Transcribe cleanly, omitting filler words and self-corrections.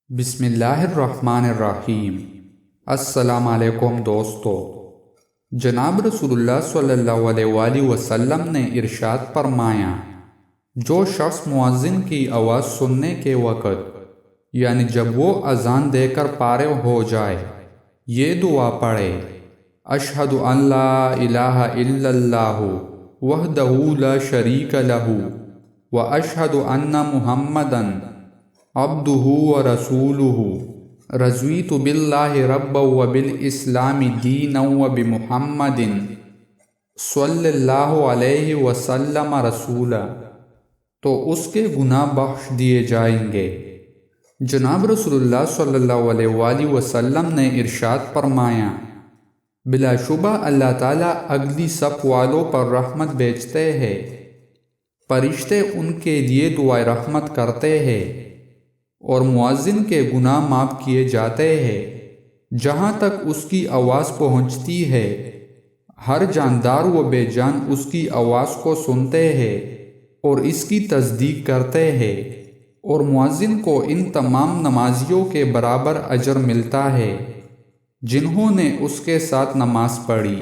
بسم اللہ الرحمن الرحیم۔ السلام علیکم دوستو۔ جناب رسول اللہ صلی اللہ علیہ وآلہ وسلم نے ارشاد فرمایا، جو شخص مؤذن کی آواز سننے کے وقت یعنی جب وہ اذان دے کر فارغ ہو جائے یہ دعا پڑھے، اشہد ان لا الہ الا اللہ وحدہ لا شریک لہ واشہد ان محمدًا عبدہ ورسولہ، رضیت باللہ ربا وبالاسلام دینا وبمحمد صلی اللہ علیہ وسلم رسولا، تو اس کے گناہ بخش دیے جائیں گے۔ جناب رسول اللہ صلی اللہ علیہ وآلہ وسلم نے ارشاد فرمایا، بلا شبہ اللہ تعالیٰ اگلی صف والوں پر رحمت بھیجتے ہیں، فرشتے ان کے لیے دعائے رحمت کرتے ہیں اور مؤذن کے گناہ معاف کیے جاتے ہیں۔ جہاں تک اس کی آواز پہنچتی ہے ہر جاندار و بے جان اس کی آواز کو سنتے ہیں اور اس کی تصدیق کرتے ہیں، اور مؤذن کو ان تمام نمازیوں کے برابر اجر ملتا ہے جنہوں نے اس کے ساتھ نماز پڑھی۔